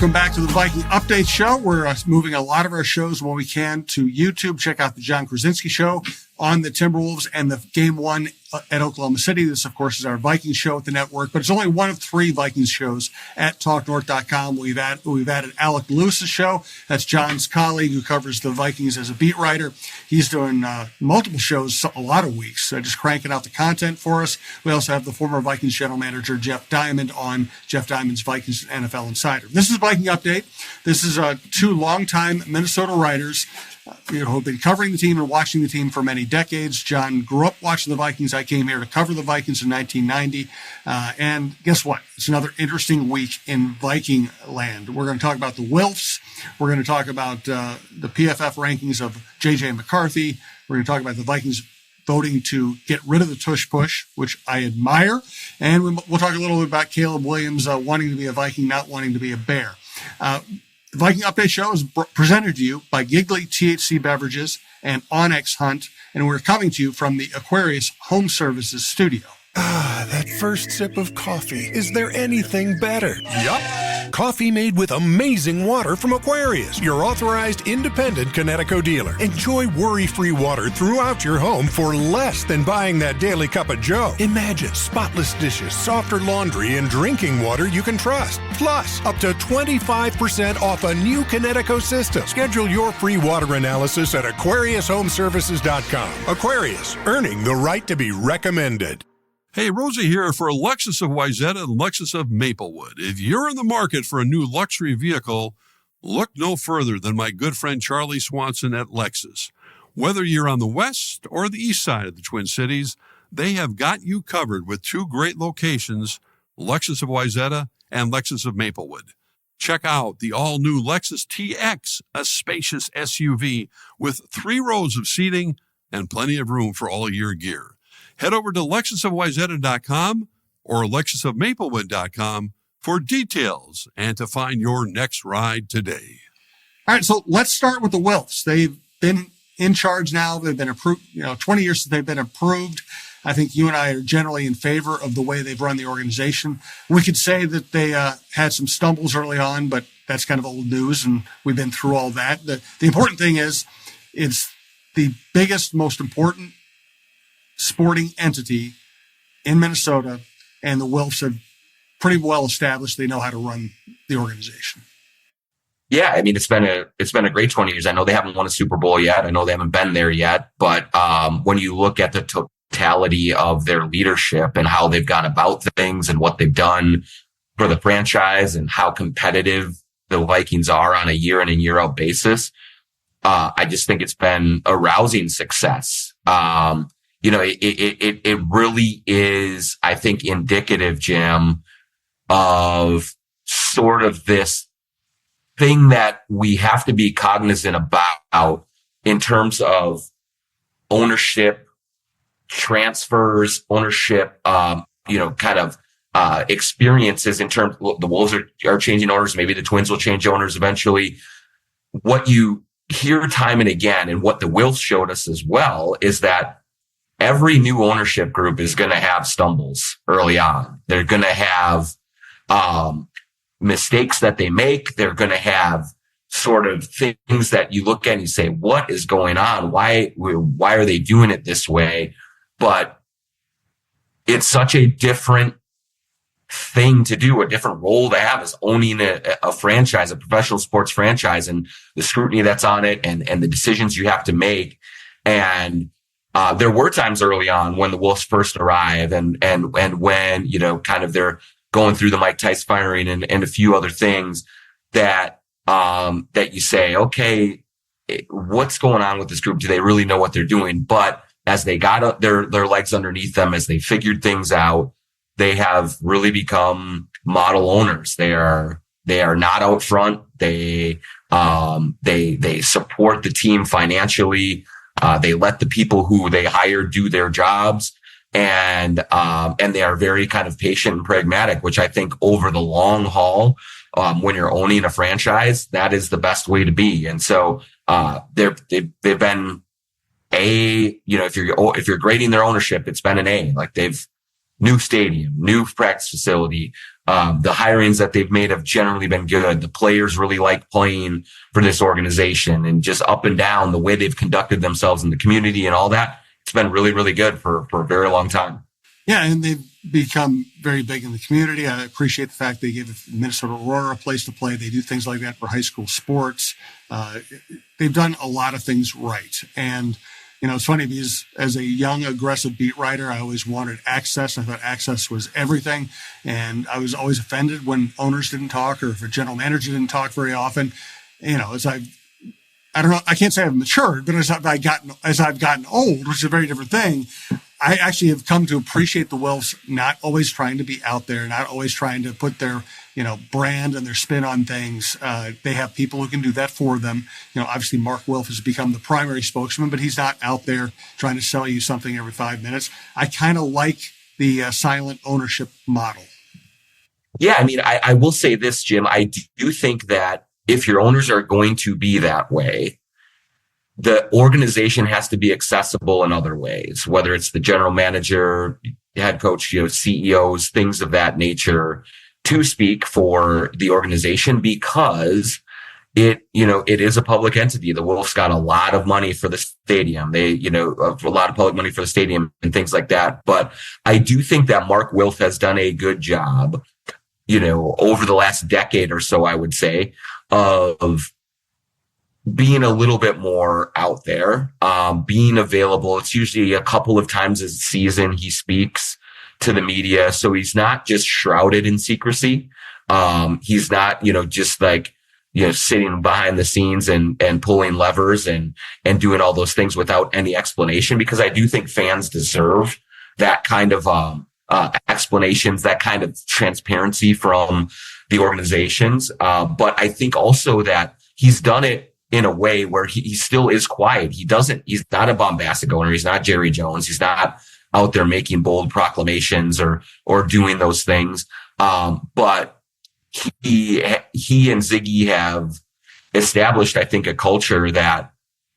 Welcome back to the Viking Update Show. We're moving a lot of our shows when we can to YouTube. Check out the John Krawczynski Show on the Timberwolves and the Game 1 at Oklahoma City. This, of course, is our Viking show at the network, but it's only one of 3 Vikings shows at TalkNorth.com. We've added Alec Lewis's show. That's John's colleague who covers the Vikings as a beat writer. He's doing multiple shows, a lot of weeks, just cranking out the content for us. We also have the former Vikings general manager, Jeff Diamond, on Jeff Diamond's Vikings NFL Insider. This is Viking Update. This is 2 longtime Minnesota writers who have been covering the team and watching the team for many decades. John grew up watching the Vikings. I came here to cover the Vikings in 1990. And guess what? It's another interesting week in Viking land. We're going to talk about the Wilfs. We're going to talk about the PFF rankings of J.J. McCarthy. We're going to talk about the Vikings voting to get rid of the Tush Push, which I admire. And we'll talk a little bit about Caleb Williams wanting to be a Viking, not wanting to be a Bear. The Viking Update Show is presented to you by Giggly THC Beverages and Onyx Hunt, and we're coming to you from the Aquarius Home Services studio. Ah, that first sip of coffee. Is there anything better? Yup. Coffee made with amazing water from Aquarius, your authorized independent Connecticut dealer. Enjoy worry-free water throughout your home for less than buying that daily cup of joe. Imagine spotless dishes, softer laundry, and drinking water you can trust. Plus, up to 25% off a new Connecticut system. Schedule your free water analysis at AquariusHomeservices.com. Aquarius, earning the right to be recommended. Hey, Rosie here for Lexus of Wayzata and Lexus of Maplewood. If you're in the market for a new luxury vehicle, look no further than my good friend Charlie Swanson at Lexus. Whether you're on the west or the east side of the Twin Cities, they have got you covered with 2 great locations, Lexus of Wayzata and Lexus of Maplewood. Check out the all-new Lexus TX, a spacious SUV with 3 rows of seating and plenty of room for all your gear. Head over to LexusofWayzata.com or LexusofMaplewood.com for details and to find your next ride today. All right, so let's start with the Wilfs. They've been in charge now. They've been approved, 20 years since they've been approved. I think you and I are generally in favor of the way they've run the organization. We could say that they had some stumbles early on, but that's kind of old news, and we've been through all that. The important thing is it's the biggest, most important sporting entity in Minnesota, and the Wilfs have pretty well established they know how to run the organization. Yeah, I mean, it's been a great 20 years. I know they haven't won a Super Bowl yet. I know they haven't been there yet, but when you look at the totality of their leadership and how they've gone about things and what they've done for the franchise and how competitive the Vikings are on a year in and year out basis, I just think it's been a rousing success. It really is, I think, indicative, Jim, of sort of this thing that we have to be cognizant about in terms of ownership, transfers, ownership, experiences in terms the Wolves are changing owners. Maybe the Twins will change owners eventually. What you hear time and again, and what the Wilfs showed us as well, is that every new ownership group is going to have stumbles early on. They're going to have mistakes that they make. They're going to have sort of things that you look at and you say, what is going on? Why are they doing it this way? But it's such a different thing to do, a different role to have, as owning a franchise, a professional sports franchise, and the scrutiny that's on it and the decisions you have to make. And there were times early on when the Wolves first arrived and when, kind of they're going through the Mike Tice firing and a few other things that you say, okay, what's going on with this group? Do they really know what they're doing? But as they got their legs underneath them, as they figured things out, they have really become model owners. They are not out front. They support the team financially. They let the people who they hire do their jobs, and they are very kind of patient and pragmatic, which I think over the long haul, when you're owning a franchise, that is the best way to be. And so, they've been if you're grading their ownership, it's been an A. Like, they've new stadium, new practice facility, The hirings that they've made have generally been good. The players really like playing for this organization, and just up and down the way they've conducted themselves in the community and all that. It's been really, really good for a very long time. Yeah, and they've become very big in the community. I appreciate the fact they gave Minnesota Aurora a place to play. They do things like that for high school sports. They've done a lot of things right. And, it's funny because as a young, aggressive beat writer, I always wanted access. I thought access was everything. And I was always offended when owners didn't talk, or if a general manager didn't talk very often. I don't know, I can't say I've matured, but as I've gotten old, which is a very different thing, I actually have come to appreciate the Wilfs not always trying to be out there, not always trying to put their, brand and their spin on things. They have people who can do that for them. Obviously Mark Wilf has become the primary spokesman, but he's not out there trying to sell you something every 5 minutes. I kind of like the silent ownership model. Yeah, I will say this, Jim. I do think that if your owners are going to be that way, the organization has to be accessible in other ways, whether it's the general manager, head coach, CEOs, things of that nature, to speak for the organization, because it is a public entity. The Wilfs got a lot of money for the stadium. They, a lot of public money for the stadium and things like that. But I do think that Mark Wilf has done a good job, over the last decade or so, I would say, of being a little bit more out there, being available. It's usually a couple of times a season he speaks to the media. So he's not just shrouded in secrecy. He's not, just like, sitting behind the scenes and pulling levers and doing all those things without any explanation, because I do think fans deserve that kind of, explanations, that kind of transparency from the organizations. But I think also that he's done it in a way where he still is quiet. He's not a bombastic owner. He's not Jerry Jones. He's not out there making bold proclamations or doing those things. But he and Ziggy have established, I think, a culture that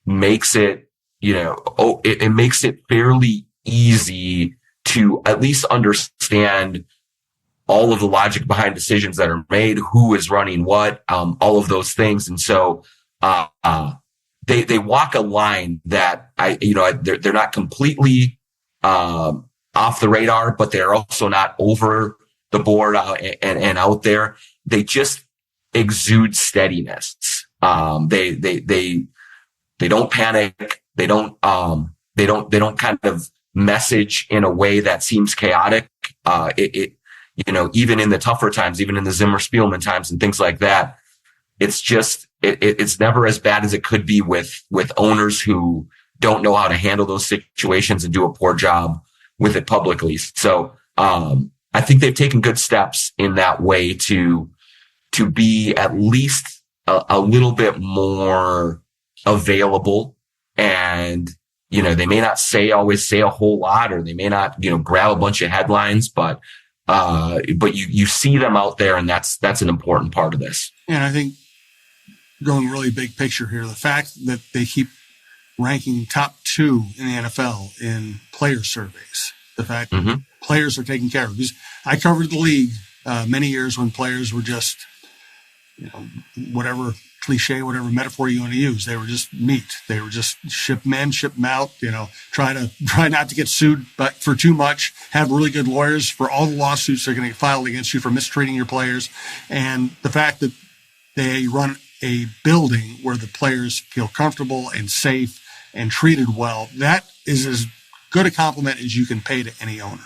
makes it, it makes it fairly easy to at least understand all of the logic behind decisions that are made, who is running what, all of those things. And so, they walk a line that they're not completely, off the radar, but they're also not over the board and out there. They just exude steadiness. They don't panic. They don't kind of message in a way that seems chaotic. Even in the tougher times, even in the Zimmer Spielman times and things like that, it's just, it's never as bad as it could be with owners who don't know how to handle those situations and do a poor job with it publicly. So, I think they've taken good steps in that way to be at least a little bit more available. And, they may not always say a whole lot, or they may not, grab a bunch of headlines, but you see them out there, and that's an important part of this. And I think, going really big picture here, the fact that they keep ranking top 2 in the NFL in player surveys, the fact that players are taken care of. Because I covered the league many years when players were just, whatever cliche, whatever metaphor you want to use, they were just meat. They were just ship them in, ship them out, try not to get sued but for too much, have really good lawyers for all the lawsuits that are going to get filed against you for mistreating your players. And the fact that they run a building where the players feel comfortable and safe and treated well, that is as good a compliment as you can pay to any owner.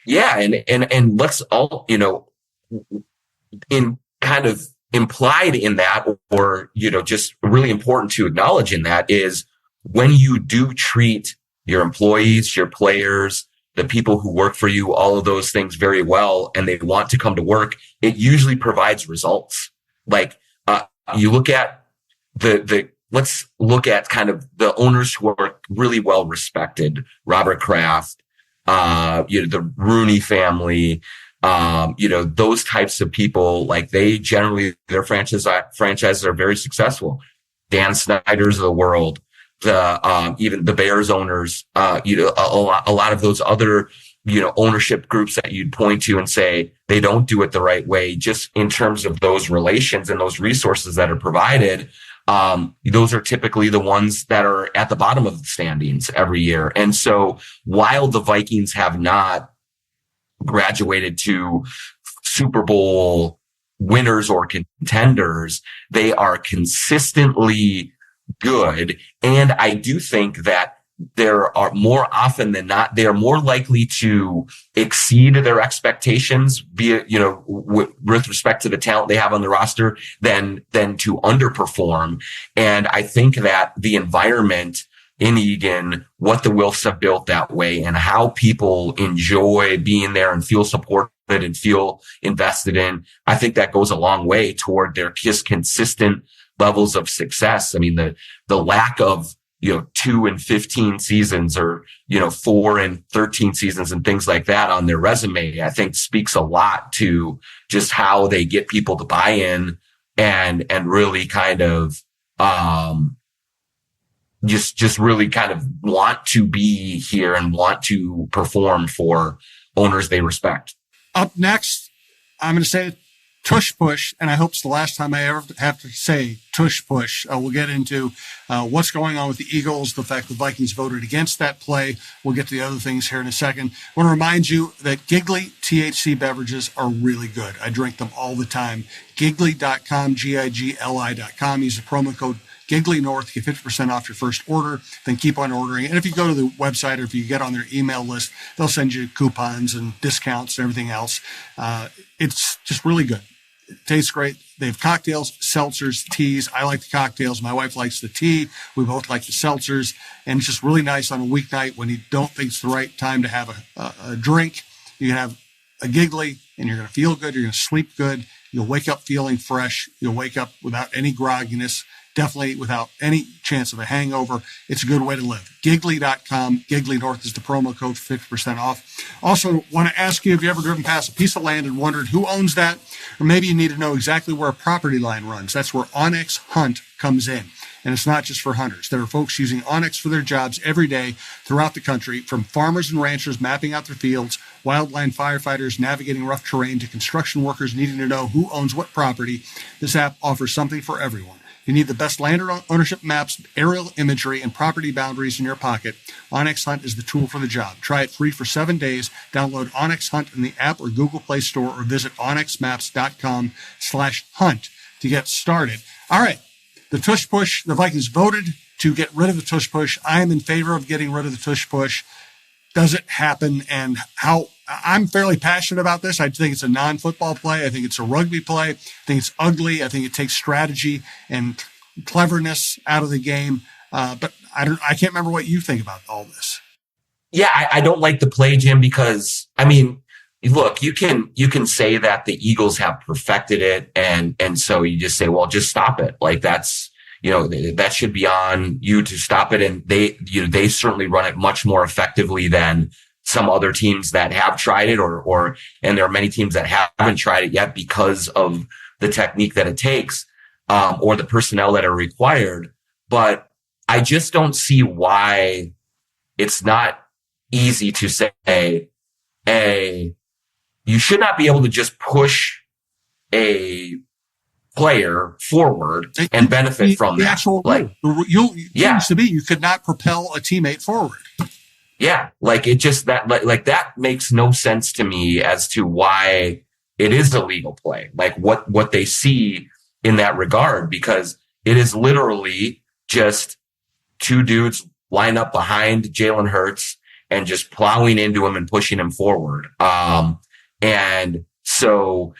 Yeah. And let's all, in kind of implied in that, or, just really important to acknowledge in that, is when you do treat your employees, your players, the people who work for you, all of those things very well, and they want to come to work, it usually provides results. Like, you look at let's look at kind of the owners who are really well respected. Robert Kraft, the Rooney family, those types of people, like, they generally, their franchises are very successful. Dan Snyder's of the world, even the Bears owners, a lot of those other ownership groups that you'd point to and say they don't do it the right way, just in terms of those relations and those resources that are provided. Those are typically the ones that are at the bottom of the standings every year. And so while the Vikings have not graduated to Super Bowl winners or contenders, they are consistently good. And I do think that there are more often than not, they are more likely to exceed their expectations, with respect to the talent they have on the roster than to underperform. And I think that the environment in Egan, what the Wilfs have built that way, and how people enjoy being there and feel supported and feel invested in, I think that goes a long way toward their just consistent levels of success. I mean, the lack of 2 and 15 seasons or 4 and 13 seasons and things like that on their resume, I think speaks a lot to just how they get people to buy in and really kind of just really kind of want to be here and want to perform for owners they respect. Up next, I'm going to say Tush Push, and I hope it's the last time I ever have to say Tush Push. We'll get into what's going on with the Eagles, the fact the Vikings voted against that play. We'll get to the other things here in a second. I want to remind you that Giggly THC beverages are really good. I drink them all the time. Giggly.com, Gigli.com. Use the promo code Giggly North, get 50% off your first order, then keep on ordering. And if you go to the website or if you get on their email list, they'll send you coupons and discounts and everything else. It's just really good. It tastes great. They have cocktails, seltzers, teas. I like the cocktails. My wife likes the tea. We both like the seltzers. And it's just really nice on a weeknight when you don't think it's the right time to have a drink. You can have a Giggly and you're going to feel good. You're going to sleep good. You'll wake up feeling fresh. You'll wake up without any grogginess. Definitely without any chance of a hangover. It's a good way to live. Giggly.com. Giggly North is the promo code for 50% off. Also, want to ask you, have you ever driven past a piece of land and wondered who owns that? Or maybe you need to know exactly where a property line runs. That's where Onyx Hunt comes in. And it's not just for hunters. There are folks using Onyx for their jobs every day throughout the country, from farmers and ranchers mapping out their fields, wildland firefighters navigating rough terrain, to construction workers needing to know who owns what property. This app offers something for everyone. You need the best land ownership maps, aerial imagery, and property boundaries in your pocket. Onyx Hunt is the tool for the job. Try it free for 7 days. Download Onyx Hunt in the app or Google Play Store, or visit onyxmaps.com/hunt to get started. All right. The Tush Push, the Vikings voted to get rid of the Tush Push. I am in favor of getting rid of the Tush Push. Does it happen? And how? I'm fairly passionate about this. I think it's a non-football play. I think it's a rugby play. I think it's ugly. I think it takes strategy and cleverness out of the game. But I can't remember what you think about all this. Yeah, I don't like the play, Jim, because I mean, look, you can say that the Eagles have perfected it, and so you just say, well, just stop it. Like that's, that should be on you to stop it. And they certainly run it much more effectively than some other teams that have tried it, and there are many teams that haven't tried it yet because of the technique that it takes, or the personnel that are required. But I just don't see why it's not easy to say, you should not be able to just push a player forward and benefit from the that. Actual seems to be you could not propel a teammate forward. Yeah, like it just that makes no sense to me as to why it is a legal play. Like what they see in that regard, because it is literally just two dudes line up behind Jalen Hurts and just plowing into him and pushing him forward. And so,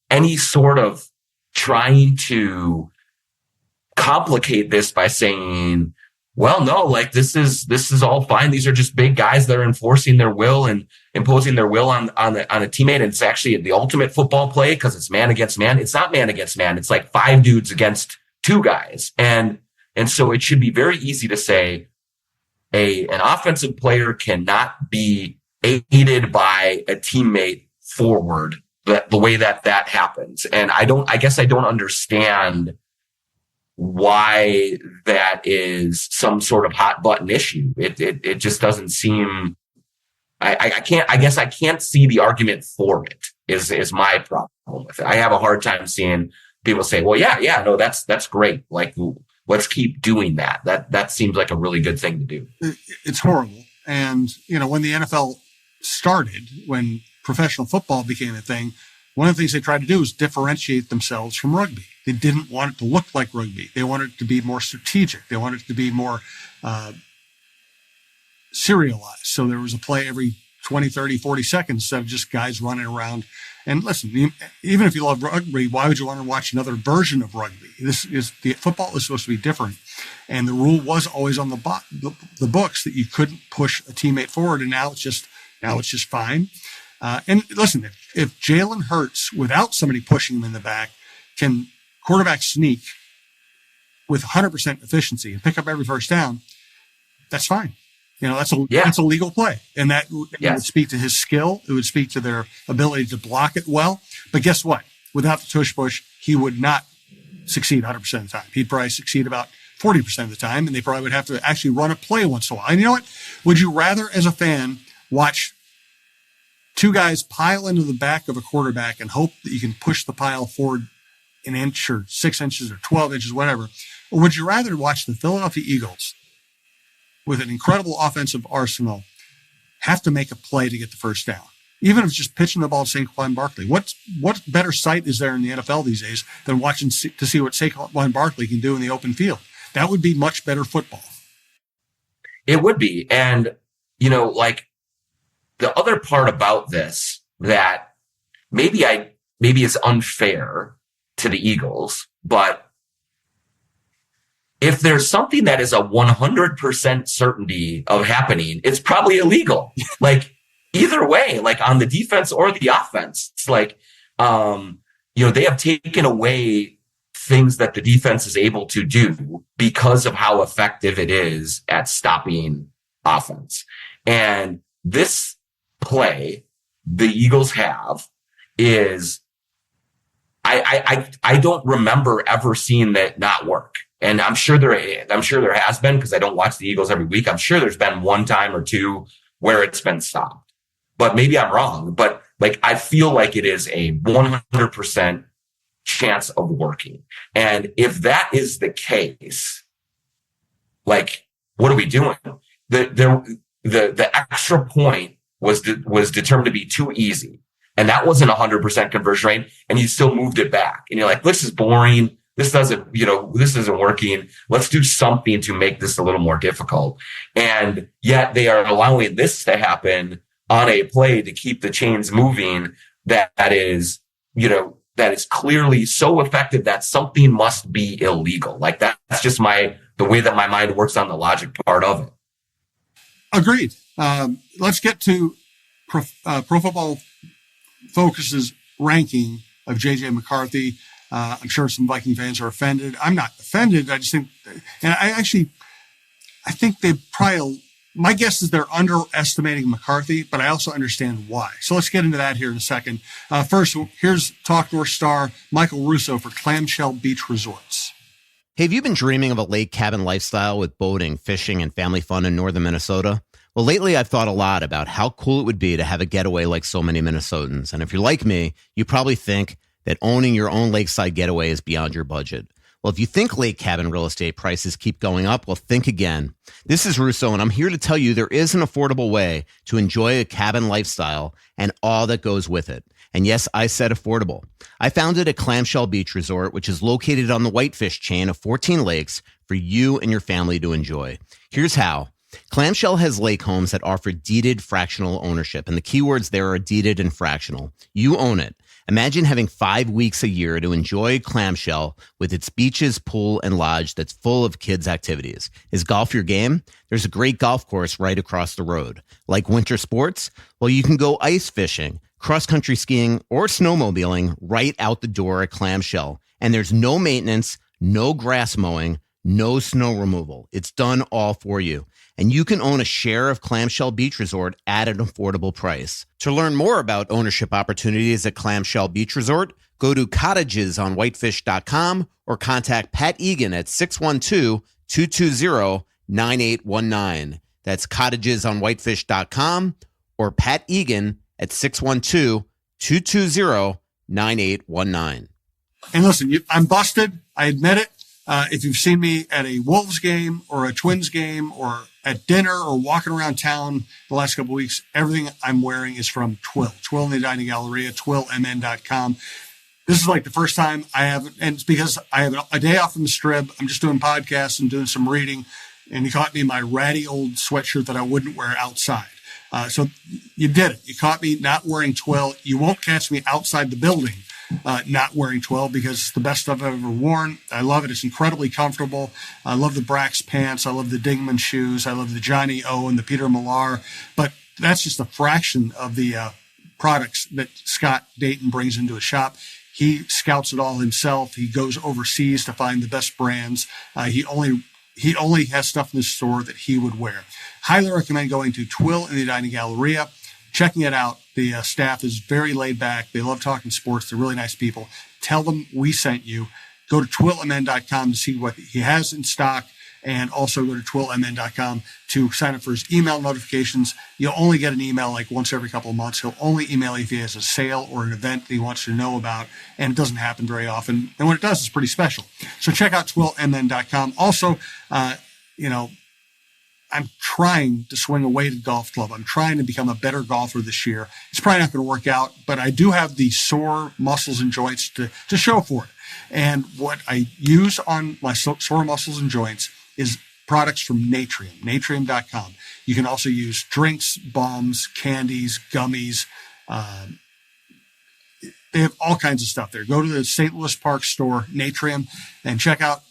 any sort of trying to complicate this by saying, well, no, like this is all fine. These are just big guys that are enforcing their will and imposing their will on a teammate. And it's actually the ultimate football play because it's man against man. It's not man against man. It's like 5 dudes against 2 guys. And so it should be very easy to say an offensive player cannot be aided by a teammate forward the way that happens. And I guess I don't understand why that is some sort of hot button issue. It just doesn't seem I guess I can't see the argument for it is my problem with it. I have a hard time seeing people say, well, yeah, no, that's great. Like, let's keep doing that. That seems like a really good thing to do. It's horrible. And, when the NFL started, when professional football became a thing, one of the things they tried to do was differentiate themselves from rugby. They didn't want it to look like rugby. They wanted it to be more strategic. They wanted it to be more serialized. So there was a play every 20, 30, 40 seconds instead of just guys running around. And listen, even if you love rugby, why would you want to watch another version of rugby? Football is supposed to be different. And the rule was always on the books that you couldn't push a teammate forward. And now it's just fine. And listen, if Jalen Hurts, without somebody pushing him in the back, can quarterback sneak with 100% efficiency and pick up every first down, that's fine. That's a legal play. And that would speak to his skill. It would speak to their ability to block it well. But guess what? Without the tush push, he would not succeed 100% of the time. He'd probably succeed about 40% of the time, and they probably would have to actually run a play once in a while. And you know what? Would you rather, as a fan, watch two guys pile into the back of a quarterback and hope that you can push the pile forward an inch or 6 inches or 12 inches, whatever? Or would you rather watch the Philadelphia Eagles, with an incredible offensive arsenal, have to make a play to get the first down? Even if it's just pitching the ball to Saquon Barkley. What better sight is there in the NFL these days than watching to see what Saquon Barkley can do in the open field? That would be much better football. It would be. And, like the other part about this that maybe is unfair to the Eagles, but if there's something that is a 100% certainty of happening, it's probably illegal. Like either way, like on the defense or the offense, it's like, they have taken away things that the defense is able to do because of how effective it is at stopping offense. And this play the Eagles have is, I don't remember ever seeing that not work. And I'm sure there has been, because I don't watch the Eagles every week. I'm sure there's been one time or two where it's been stopped, but maybe I'm wrong. But like, I feel like it is a 100% chance of working. And if that is the case, like, what are we doing? The extra point was determined to be too easy. And that wasn't 100% conversion rate. And you still moved it back. And you're like, this is boring. This isn't working. Let's do something to make this a little more difficult. And yet they are allowing this to happen on a play to keep the chains moving that is clearly so effective that something must be illegal. Like that's just the way that my mind works on the logic part of it. Agreed. Let's get to Pro Football Focus's ranking of J.J. McCarthy. I'm sure some Viking fans are offended. I'm not offended. I just think, and I think they probably, my guess is they're underestimating McCarthy, but I also understand why. So let's get into that here in a second. First, here's Talk North star Michael Russo for Clamshell Beach Resorts. Hey, have you been dreaming of a lake cabin lifestyle with boating, fishing, and family fun in northern Minnesota? Well, lately I've thought a lot about how cool it would be to have a getaway like so many Minnesotans. And if you're like me, you probably think that owning your own lakeside getaway is beyond your budget. Well, if you think lake cabin real estate prices keep going up, well, think again. This is Russo, and I'm here to tell you there is an affordable way to enjoy a cabin lifestyle and all that goes with it. And yes, I said affordable. I founded a Clamshell Beach Resort, which is located on the Whitefish chain of 14 lakes for you and your family to enjoy. Here's how. Clamshell has lake homes that offer deeded fractional ownership, and the keywords there are deeded and fractional. You own it. Imagine having 5 weeks a year to enjoy Clamshell with its beaches, pool, and lodge that's full of kids' activities. Is golf your game? There's a great golf course right across the road. Like winter sports? Well, you can go ice fishing, cross-country skiing, or snowmobiling right out the door at Clamshell. And there's no maintenance, no grass mowing, no snow removal. It's done all for you. And you can own a share of Clamshell Beach Resort at an affordable price. To learn more about ownership opportunities at Clamshell Beach Resort, go to cottagesonwhitefish.com or contact Pat Egan at 612-220-9819. That's cottagesonwhitefish.com or Pat Egan at 612-220-9819. And listen, I'm busted. I admit it. If you've seen me at a Wolves game or a Twins game or at dinner or walking around town the last couple of weeks, everything I'm wearing is from Twill. Twill in the Dining Galleria, twillmn.com. This is like the first time I have, and it's because I have a day off from the Strib. I'm just doing podcasts and doing some reading, and you caught me in my ratty old sweatshirt that I wouldn't wear outside. So you did it. You caught me not wearing Twill. You won't catch me outside the building not wearing Twill because it's the best stuff I've ever worn. I love it. It's incredibly comfortable. I love the Brax pants. I love the Dingman shoes. I love the Johnny O and the Peter Millar. But that's just a fraction of the products that Scott Dayton brings into a shop. He scouts it all himself. He goes overseas to find the best brands. He only has stuff in the store that he would wear. Highly recommend going to Twill in the Dining Galleria, checking it out. The staff is very laid back. They love talking sports. They're really nice people. Tell them we sent you. Go to twillmn.com to see what he has in stock, and also go to twillmn.com to sign up for his email notifications. You'll only get an email like once every couple of months. He'll only email you if he has a sale or an event that he wants you to know about, and it doesn't happen very often. And when it does, it's pretty special. So check out twillmn.com. Also, I'm trying to swing a weighted golf club. I'm trying to become a better golfer this year. It's probably not going to work out, but I do have the sore muscles and joints to show for it. And what I use on my sore muscles and joints is products from Natrium, natrium.com. You can also use drinks, balms, candies, gummies. They have all kinds of stuff there. Go to the St. Louis Park store, Natrium, and check out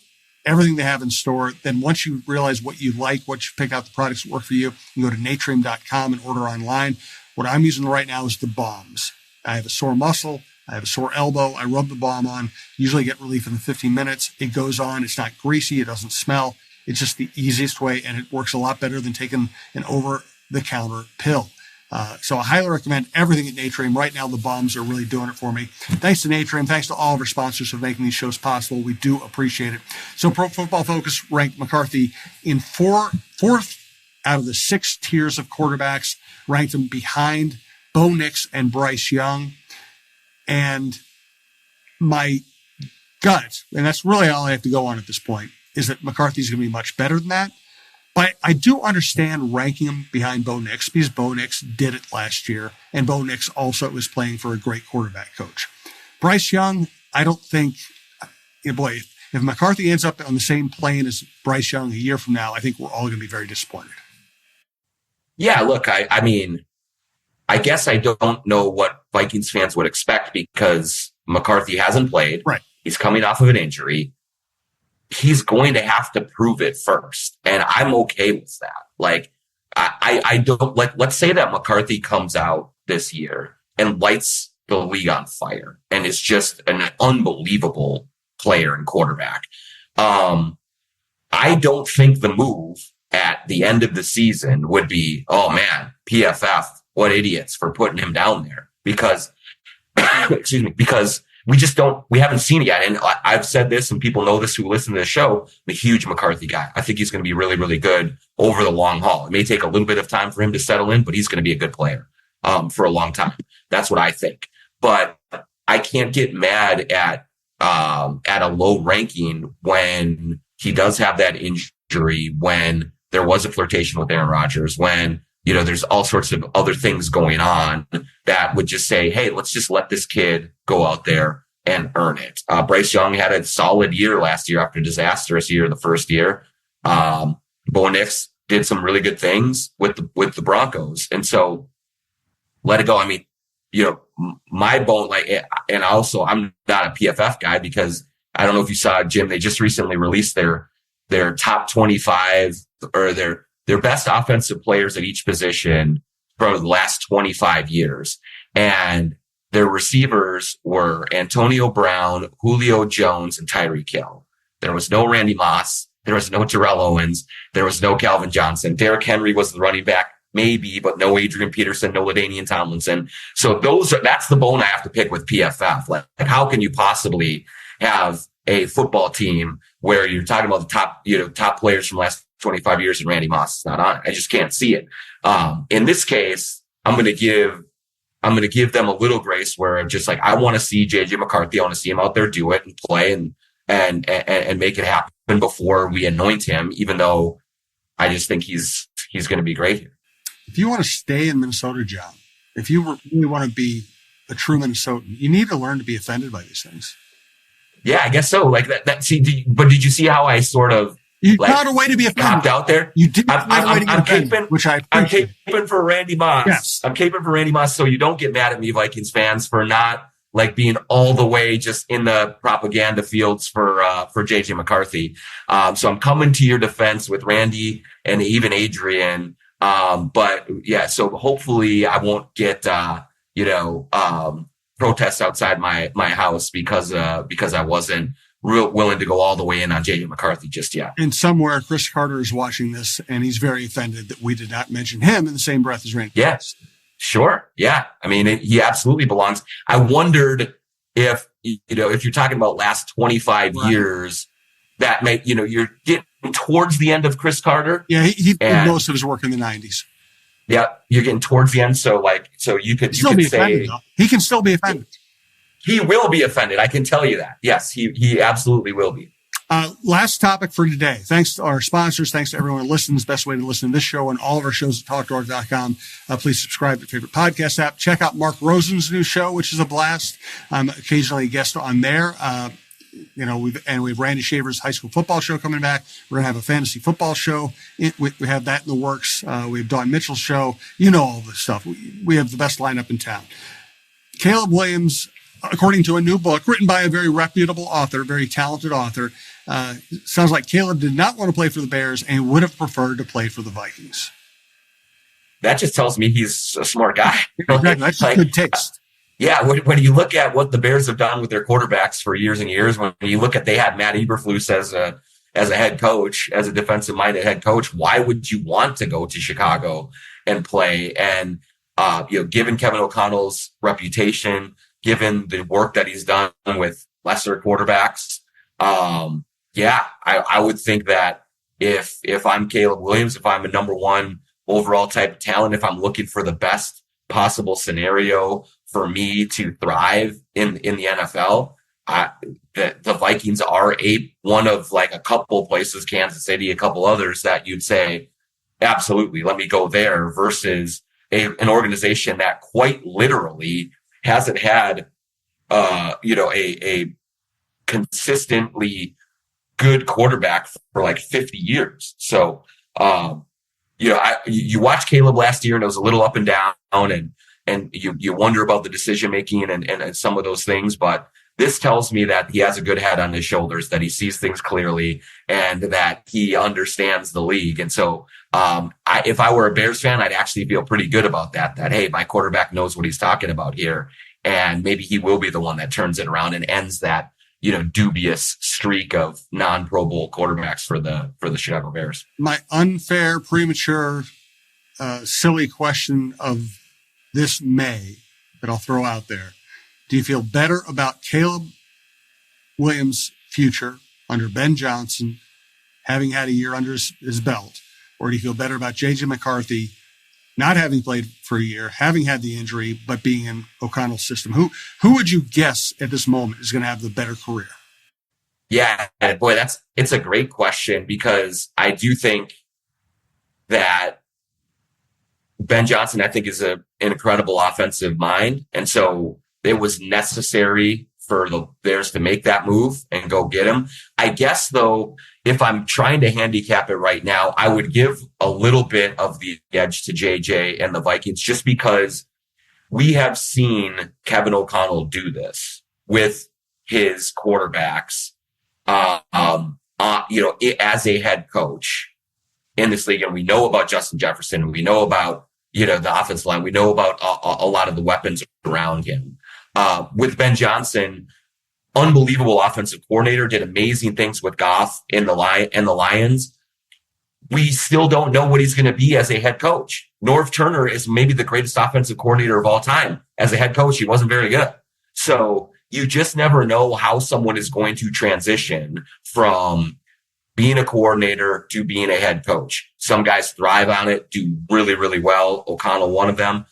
everything they have in store. Then once you realize what you like, what you pick out the products that work for you go to natrium.com and order online. What I'm using right now is the balms. I have a sore muscle. I have a sore elbow. I rub the balm on, usually get relief in 15 minutes. It goes on. It's not greasy. It doesn't smell. It's just the easiest way, and it works a lot better than taking an over-the-counter pill. So I highly recommend everything at Natrium. Right now, the bombs are really doing it for me. Thanks to Natrium. Thanks to all of our sponsors for making these shows possible. We do appreciate it. So Pro Football Focus ranked McCarthy in fourth out of the 6 tiers of quarterbacks, ranked him behind Bo Nix and Bryce Young. And my gut, and that's really all I have to go on at this point, is that McCarthy's going to be much better than that. But I do understand ranking him behind Bo Nix because Bo Nix did it last year, and Bo Nix also was playing for a great quarterback coach. Bryce Young, I don't think, if McCarthy ends up on the same plane as Bryce Young a year from now, I think we're all going to be very disappointed. Yeah, look, I mean, I guess I don't know what Vikings fans would expect because McCarthy hasn't played. Right. He's coming off of an injury. He's going to have to prove it first. And I'm okay with that. Like, I don't like, let's say that McCarthy comes out this year and lights the league on fire and is just an unbelievable player and quarterback. I don't think the move at the end of the season would be, oh man, PFF, what idiots for putting him down there because, because we haven't seen it yet. And I've said this and people know this who listen to the show, I'm a huge McCarthy guy. I think he's going to be really, really good over the long haul. It may take a little bit of time for him to settle in, but he's going to be a good player, for a long time. That's what I think. But I can't get mad at a low ranking when he does have that injury, when there was a flirtation with Aaron Rodgers, when, there's all sorts of other things going on that would just say, hey, let's just let this kid go out there and earn it. Bryce Young had a solid year last year after a disastrous year the first year. Bo Nix did some really good things with the Broncos. And so let it go. I mean, my bone, and also I'm not a PFF guy because I don't know if you saw, Jim, they just recently released their top 25 or their best offensive players at each position for the last 25 years. And their receivers were Antonio Brown, Julio Jones, and Tyreek Hill. There was no Randy Moss. There was no Terrell Owens. There was no Calvin Johnson. Derrick Henry was the running back, maybe, but no Adrian Peterson, no LaDainian Tomlinson. So that's the bone I have to pick with PFF. Like how can you possibly have a football team where you're talking about the top players from the last 25 years and Randy Moss is not on it? I just can't see it. In this case, I'm going to give them a little grace where I'm just like, I want to see JJ McCarthy. I want to see him out there do it and play and make it happen before we anoint him, even though I just think he's going to be great here. If you want to stay in Minnesota, John, if you really want to be a true Minnesotan, you need to learn to be offended by these things. Yeah, I guess so. Like that. See, but did you see how I sort of found a way to be offended out there? You did. I'm caping, which I'm caping for Randy Moss. Yes. I'm caping for Randy Moss, so you don't get mad at me, Vikings fans, for not like being all the way just in the propaganda fields for JJ McCarthy. So I'm coming to your defense with Randy and even Adrian. But yeah, so hopefully I won't get protests outside my house because I wasn't real willing to go all the way in on JJ McCarthy just yet. And somewhere Chris Carter is watching this and he's very offended that we did not mention him in the same breath as Randy. Yes, sure. Yeah. I mean, he absolutely belongs. I wondered if you're talking about last 25 years, that may, you're getting towards the end of Chris Carter. Yeah. He did most of his work in the 90s. Yeah. You're getting towards the end. So you could be say offended, he can still be offended. He will be offended. I can tell you that. Yes, he absolutely will be. Last topic for today. Thanks to our sponsors. Thanks to everyone who listens. Best way to listen to this show and all of our shows at talkdork.com. Please subscribe to your favorite podcast app. Check out Mark Rosen's new show, which is a blast. I'm occasionally a guest on there. We have Randy Shaver's high school football show coming back. We're going to have a fantasy football show. We have that in the works. We have Dawn Mitchell's show. All this stuff. We have the best lineup in town. Caleb Williams, according to a new book written by a very reputable author, very talented author, sounds like Caleb did not want to play for the Bears and would have preferred to play for the Vikings. That just tells me he's a smart guy. Exactly. That's good taste. Yeah, when you look at what the Bears have done with their quarterbacks for years and years, when you look at they had Matt Eberflus as a head coach, as a defensive-minded head coach, why would you want to go to Chicago and play? And given Kevin O'Connell's reputation, given the work that he's done with lesser quarterbacks, I would think that if I'm Caleb Williams, if I'm a number one overall type of talent, if I'm looking for the best possible scenario for me to thrive in the NFL, the Vikings are one of like a couple places, Kansas City, a couple others that you'd say, absolutely, let me go there, versus an organization that quite literally hasn't had, a consistently good quarterback for like 50 years. So, you watch Caleb last year and it was a little up and down, and you wonder about the decision making and some of those things. But this tells me that he has a good head on his shoulders, that he sees things clearly, and that he understands the league. And so, if I were a Bears fan, I'd actually feel pretty good about that, hey, my quarterback knows what he's talking about here. And maybe he will be the one that turns it around and ends that, dubious streak of non-Pro Bowl quarterbacks for the Chicago Bears. My unfair, premature, silly question of this May that I'll throw out there. Do you feel better about Caleb Williams' future under Ben Johnson, having had a year under his belt? Or do you feel better about JJ McCarthy not having played for a year, having had the injury, but being in O'Connell's system? Who would you guess at this moment is going to have the better career? Yeah, boy, it's a great question, because I do think that Ben Johnson, I think, is an incredible offensive mind. And so it was necessary for the Bears to make that move and go get him. I guess, though, if I'm trying to handicap it right now, I would give a little bit of the edge to JJ and the Vikings, just because we have seen Kevin O'Connell do this with his quarterbacks, as a head coach in this league. And we know about Justin Jefferson. We know about, the offensive line. We know about a lot of the weapons around him. With Ben Johnson, unbelievable offensive coordinator, did amazing things with Goff and the Lions. We still don't know what he's going to be as a head coach. Norv Turner is maybe the greatest offensive coordinator of all time. As a head coach, he wasn't very good. So you just never know how someone is going to transition from being a coordinator to being a head coach. Some guys thrive on it, do really, really well. O'Connell, one of them.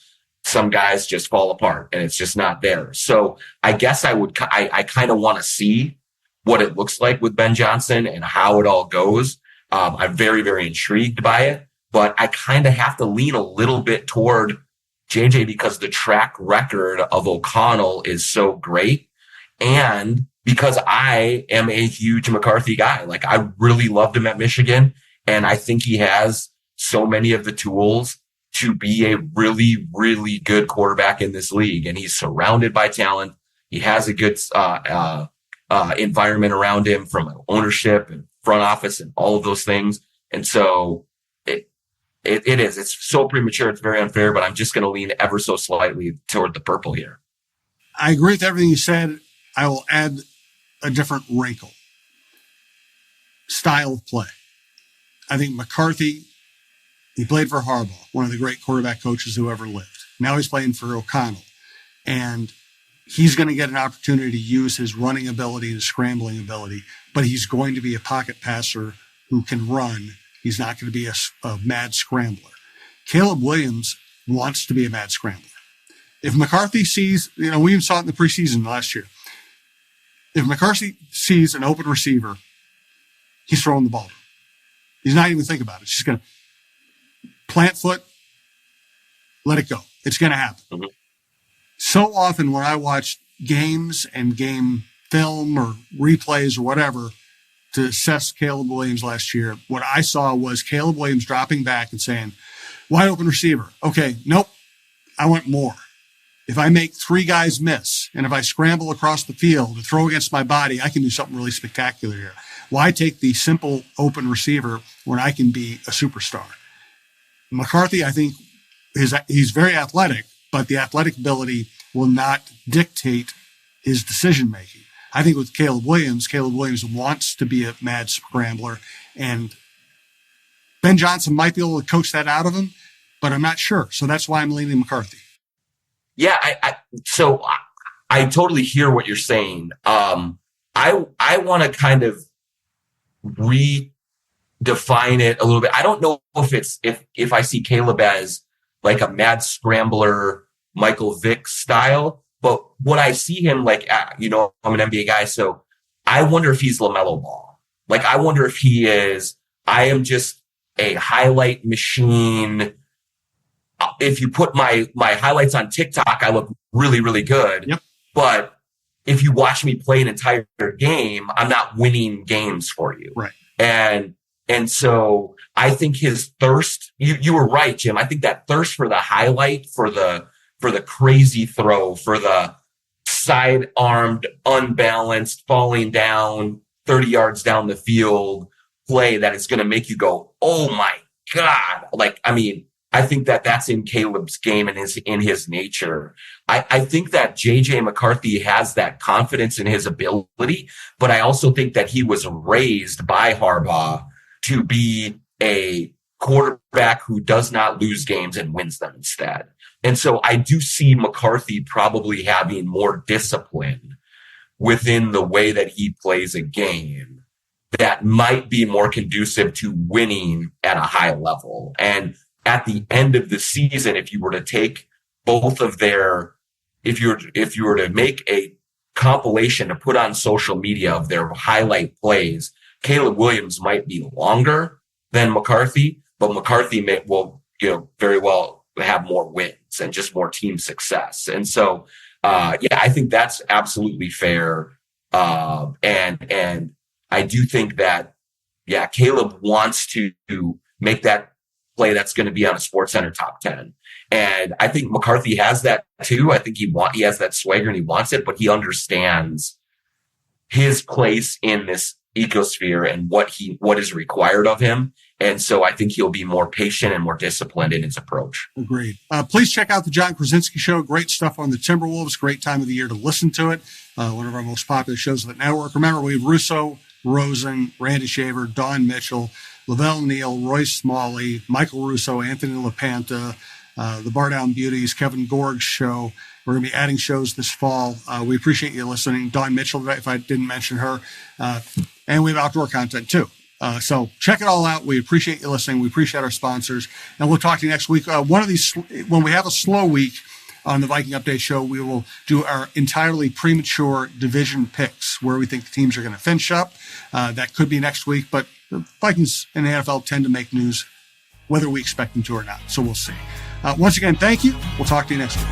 some guys just fall apart and it's just not there. So I guess I kind of want to see what it looks like with Ben Johnson and how it all goes. I'm very, very intrigued by it, but I kind of have to lean a little bit toward JJ because the track record of O'Connell is so great. And because I am a huge McCarthy guy, like I really loved him at Michigan. And I think he has so many of the tools to be a really, really good quarterback in this league. And he's surrounded by talent. He has a good environment around him from ownership and front office and all of those things. And so it's so premature. It's very unfair, but I'm just going to lean ever so slightly toward the purple here. I agree with everything you said. I will add a different wrinkle. Style of play. I think McCarthy, he played for Harbaugh, one of the great quarterback coaches who ever lived. Now he's playing for O'Connell. And he's going to get an opportunity to use his running ability and his scrambling ability, but he's going to be a pocket passer who can run. He's not going to be a mad scrambler. Caleb Williams wants to be a mad scrambler. If McCarthy sees, we even saw it in the preseason last year. If McCarthy sees an open receiver, he's throwing the ball to him. He's not even thinking about it. He's just going to plant foot, let it go. It's going to happen. Mm-hmm. So often when I watch games and game film or replays or whatever to assess Caleb Williams last year, what I saw was Caleb Williams dropping back and saying, wide open receiver. Okay, nope, I want more. If I make three guys miss and if I scramble across the field to throw against my body, I can do something really spectacular here. Why take the simple open receiver when I can be a superstar? McCarthy, I think, he's very athletic, but the athletic ability will not dictate his decision-making. I think with Caleb Williams wants to be a mad scrambler, and Ben Johnson might be able to coach that out of him, but I'm not sure. So that's why I'm leaning McCarthy. Yeah, I totally hear what you're saying. I want to kind of redefine it a little bit. I don't know if I see Caleb as like a mad scrambler, Michael Vick style, but what I see him like, I'm an NBA guy, so I wonder if he's LaMelo Ball. Like, I wonder if he is, I am just a highlight machine. If you put my highlights on TikTok, I look really, really good. Yep. But if you watch me play an entire game, I'm not winning games for you. Right. And so I think his thirst, you were right, Jim. I think that thirst for the highlight, for the crazy throw, for the side-armed, unbalanced, falling down 30 yards down the field play that is going to make you go, oh my God. Like, I mean, I think that that's in Caleb's game and in his nature. I think that JJ McCarthy has that confidence in his ability, but I also think that he was raised by Harbaugh to be a quarterback who does not lose games and wins them instead. And so I do see McCarthy probably having more discipline within the way that he plays a game that might be more conducive to winning at a high level. And at the end of the season, if you were to take both of their, if you were to make a compilation to put on social media of their highlight plays, Caleb Williams might be longer than McCarthy, but McCarthy will very well have more wins and just more team success. And so, I think that's absolutely fair. And I do think that, Caleb wants to make that play that's going to be on a SportsCenter top 10. And I think McCarthy has that too. I think he has that swagger and he wants it, but he understands his place in this ecosphere and what is required of him. And so I think he'll be more patient and more disciplined in his approach. Agreed. Please check out the John Krawczynski Show. Great stuff on the Timberwolves. Great time of the year to listen to it. One of our most popular shows of the network. Remember, we have Russo, Rosen, Randy Shaver, Don Mitchell, Lavelle Neal, Royce Smalley, Michael Russo, Anthony LaPanta, the Bar Down Beauties, Kevin Gorg's show. We're going to be adding shows this fall. We appreciate you listening. Dawn Mitchell, if I didn't mention her. And we have outdoor content too. So check it all out. We appreciate you listening. We appreciate our sponsors. And we'll talk to you next week. One of these, when we have a slow week, on the Viking Update Show, we will do our entirely premature division picks where we think the teams are going to finish up. That could be next week, but the Vikings in the NFL tend to make news whether we expect them to or not. So we'll see. Once again, thank you. We'll talk to you next week.